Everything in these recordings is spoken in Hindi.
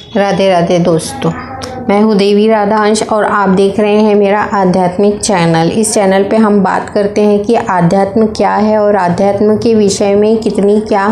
राधे राधे दोस्तों, मैं हूँ देवी राधांश और आप देख रहे हैं मेरा आध्यात्मिक चैनल। इस चैनल पे हम बात करते हैं कि आध्यात्म क्या है और आध्यात्म के विषय में कितनी क्या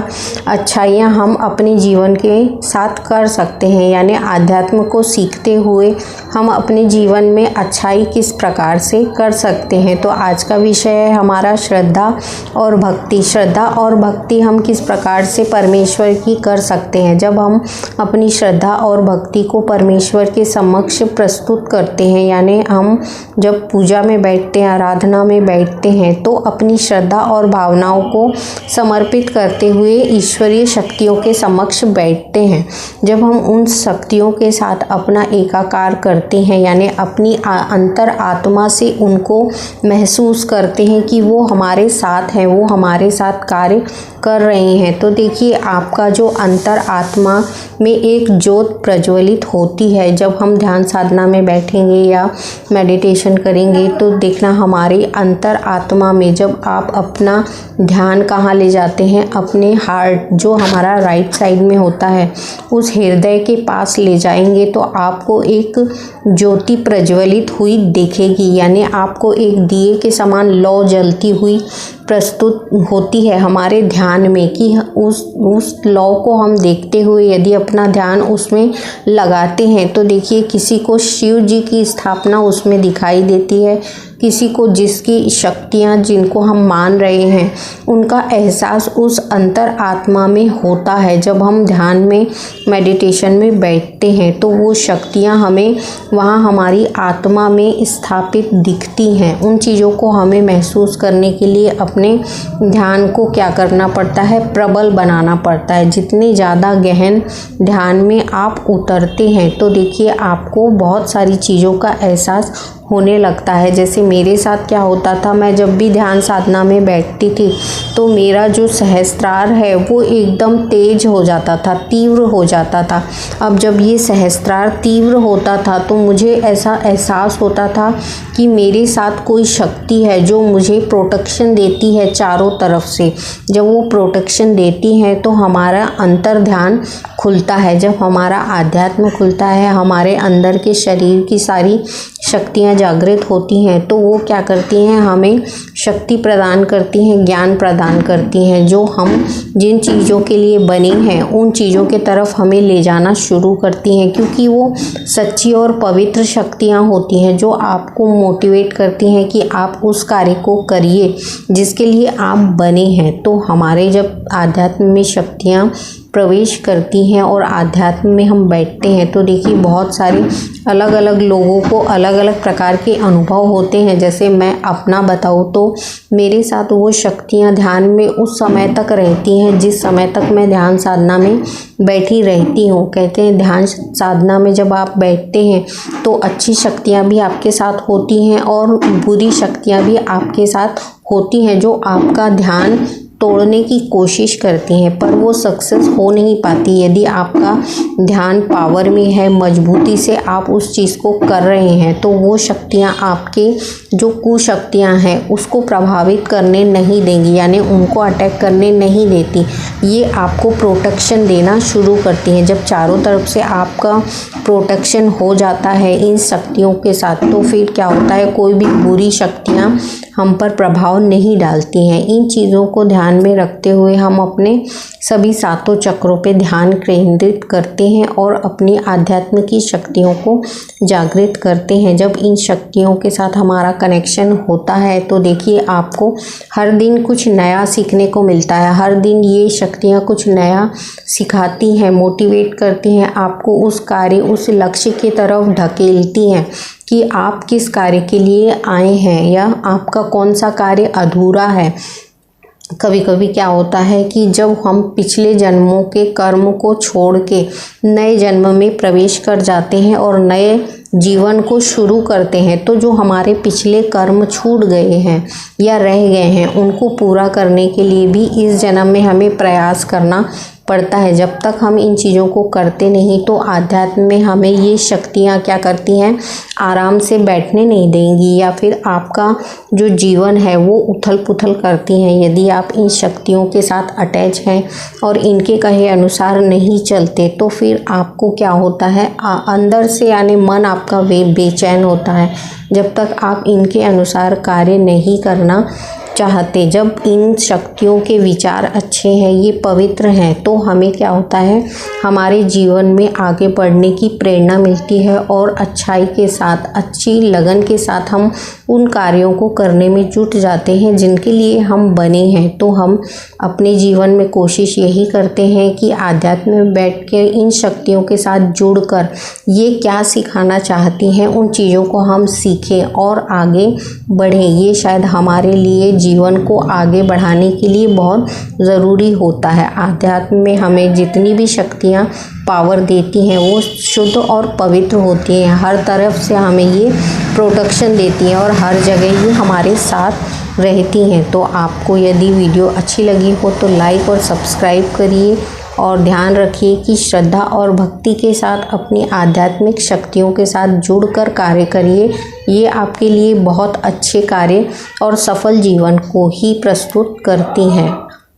अच्छाइयाँ हम अपने जीवन के साथ कर सकते हैं, यानी आध्यात्म को सीखते हुए हम अपने जीवन में अच्छाई किस प्रकार से कर सकते हैं। तो आज का विषय है हमारा श्रद्धा और भक्ति। श्रद्धा और भक्ति हम किस प्रकार से परमेश्वर की कर सकते हैं। जब हम अपनी श्रद्धा और भक्ति को परमेश्वर के समक्ष प्रस्तुत करते हैं, यानी हम जब पूजा में बैठते हैं, आराधना में बैठते हैं, तो अपनी श्रद्धा और भावनाओं को समर्पित करते हुए ईश्वरीय शक्तियों के समक्ष बैठते हैं। जब हम उन शक्तियों के साथ अपना एकाकार करते हैं, यानी अपनी अंतर आत्मा से उनको महसूस करते हैं कि वो हमारे साथ हैं, वो हमारे साथ कार्य कर रहे हैं, तो देखिए आपका जो अंतर आत्मा में एक ज्योत प्रज्वलित होती है। जब हम ध्यान साधना में बैठेंगे या मेडिटेशन करेंगे तो देखना हमारी अंतर आत्मा में जब आप अपना ध्यान कहाँ ले जाते हैं, अपने हार्ट जो हमारा राइट साइड में होता है उस हृदय के पास ले जाएंगे तो आपको एक ज्योति प्रज्वलित हुई दिखेगी, यानी आपको एक दिए के समान लौ जलती हुई प्रस्तुत होती है हमारे ध्यान में कि उस लौ को हम देखते हुए यदि अपना ध्यान उसमें लगाते हैं तो देखिए किसी को शिव जी की स्थापना उसमें दिखाई देती है, किसी को जिसकी शक्तियाँ जिनको हम मान रहे हैं उनका एहसास उस अंतर आत्मा में होता है। जब हम ध्यान में मेडिटेशन में बैठते हैं तो वो शक्तियाँ हमें वहाँ हमारी आत्मा में स्थापित दिखती हैं। उन चीज़ों को हमें महसूस करने के लिए अपने ध्यान को क्या करना पड़ता है, प्रबल बनाना पड़ता है। जितने ज़्यादा गहन ध्यान में आप उतरते हैं तो देखिए आपको बहुत सारी चीज़ों का एहसास होने लगता है। जैसे मेरे साथ क्या होता था, मैं जब भी ध्यान साधना में बैठती थी तो मेरा जो सहस्त्रार है वो एकदम तेज हो जाता था, तीव्र हो जाता था। अब जब ये सहस्त्रार तीव्र होता था तो मुझे ऐसा एहसास होता था कि मेरे साथ कोई शक्ति है जो मुझे प्रोटेक्शन देती है चारों तरफ से। जब वो प्रोटेक्शन देती है तो हमारा अंतर ध्यान खुलता है। जब हमारा आध्यात्म खुलता है, हमारे अंदर के शरीर की सारी शक्तियाँ जागृत होती हैं तो वो क्या करती हैं, हमें शक्ति प्रदान करती हैं, ज्ञान प्रदान करती हैं, जो हम जिन चीज़ों के लिए बने हैं उन चीज़ों के तरफ हमें ले जाना शुरू करती हैं, क्योंकि वो सच्ची और पवित्र शक्तियाँ होती हैं जो आपको मोटिवेट करती हैं कि आप उस कार्य को करिए जिसके लिए आप बने हैं। तो हमारे जब आध्यात्म में शक्तियाँ प्रवेश करती हैं और आध्यात्म में हम बैठते हैं तो देखिए बहुत सारे अलग अलग लोगों को अलग अलग प्रकार के अनुभव होते हैं। जैसे मैं अपना बताऊँ तो मेरे साथ वो शक्तियाँ ध्यान में उस समय तक रहती हैं जिस समय तक मैं ध्यान साधना में बैठी रहती हूँ। कहते हैं ध्यान साधना में जब आप बैठते हैं तो अच्छी शक्तियाँ भी आपके साथ होती हैं और बुरी शक्तियाँ भी आपके साथ होती हैं जो आपका ध्यान तोड़ने की कोशिश करती हैं, पर वो सक्सेस हो नहीं पाती। यदि आपका ध्यान पावर में है, मजबूती से आप उस चीज़ को कर रहे हैं तो वो शक्तियाँ आपके जो कुशक्तियाँ हैं उसको प्रभावित करने नहीं देंगी, यानी उनको अटैक करने नहीं देती। ये आपको प्रोटेक्शन देना शुरू करती हैं। जब चारों तरफ से आपका प्रोटेक्शन हो जाता है इन शक्तियों के साथ तो फिर क्या होता है, कोई भी बुरी शक्तियाँ हम पर प्रभाव नहीं डालती हैं। इन चीज़ों को ध्यान में रखते हुए हम अपने सभी सातों चक्रों पे ध्यान केंद्रित करते हैं और अपनी आध्यात्म की शक्तियों को जागृत करते हैं। जब इन शक्तियों के साथ हमारा कनेक्शन होता है तो देखिए आपको हर दिन कुछ नया सीखने को मिलता है। हर दिन ये शक्तियाँ कुछ नया सिखाती हैं, मोटिवेट करती हैं, आपको उस कार्य उस लक्ष्य की तरफ ढकेलती हैं कि आप किस कार्य के लिए आए हैं या आपका कौन सा कार्य अधूरा है। कभी कभी क्या होता है कि जब हम पिछले जन्मों के कर्म को छोड़ के नए जन्म में प्रवेश कर जाते हैं और नए जीवन को शुरू करते हैं तो जो हमारे पिछले कर्म छूट गए हैं या रह गए हैं उनको पूरा करने के लिए भी इस जन्म में हमें प्रयास करना पड़ता है। जब तक हम इन चीज़ों को करते नहीं तो आध्यात्म में हमें ये शक्तियाँ क्या करती हैं, आराम से बैठने नहीं देंगी या फिर आपका जो जीवन है वो उथल पुथल करती हैं। यदि आप इन शक्तियों के साथ अटैच हैं और इनके कहे अनुसार नहीं चलते तो फिर आपको क्या होता है, अंदर से यानी मन आपका बेचैन होता है जब तक आप इनके अनुसार कार्य नहीं करना चाहते। जब इन शक्तियों के विचार अच्छे हैं, ये पवित्र हैं, तो हमें क्या होता है, हमारे जीवन में आगे बढ़ने की प्रेरणा मिलती है और अच्छाई के साथ, अच्छी लगन के साथ हम उन कार्यों को करने में जुट जाते हैं जिनके लिए हम बने हैं। तो हम अपने जीवन में कोशिश यही करते हैं कि आध्यात्म में बैठ के इन शक्तियों के साथ जुड़कर ये क्या सिखाना चाहती हैं उन चीज़ों को हम सीखें और आगे बढ़ें। ये शायद हमारे लिए जीवन को आगे बढ़ाने के लिए बहुत ज़रूरी होता है। आध्यात्म में हमें जितनी भी शक्तियाँ पावर देती हैं वो शुद्ध और पवित्र होती हैं। हर तरफ से हमें ये प्रोटेक्शन देती हैं और हर जगह ये हमारे साथ रहती हैं। तो आपको यदि वीडियो अच्छी लगी हो तो लाइक और सब्सक्राइब करिए और ध्यान रखिए कि श्रद्धा और भक्ति के साथ अपनी आध्यात्मिक शक्तियों के साथ जुड़कर कार्य करिए। ये आपके लिए बहुत अच्छे कार्य और सफल जीवन को ही प्रस्तुत करती हैं।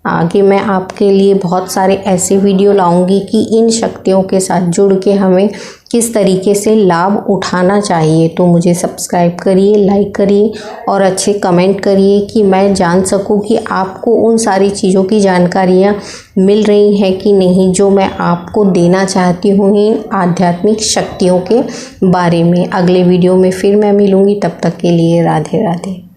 आगे मैं आपके लिए बहुत सारे ऐसे वीडियो लाऊंगी कि इन शक्तियों के साथ जुड़ के हमें किस तरीके से लाभ उठाना चाहिए। तो मुझे सब्सक्राइब करिए, लाइक करिए और अच्छे कमेंट करिए कि मैं जान सकूं कि आपको उन सारी चीज़ों की जानकारियाँ मिल रही हैं कि नहीं जो मैं आपको देना चाहती हूँ इन आध्यात्मिक शक्तियों के बारे में। अगले वीडियो में फिर मैं मिलूँगी, तब तक के लिए राधे राधे।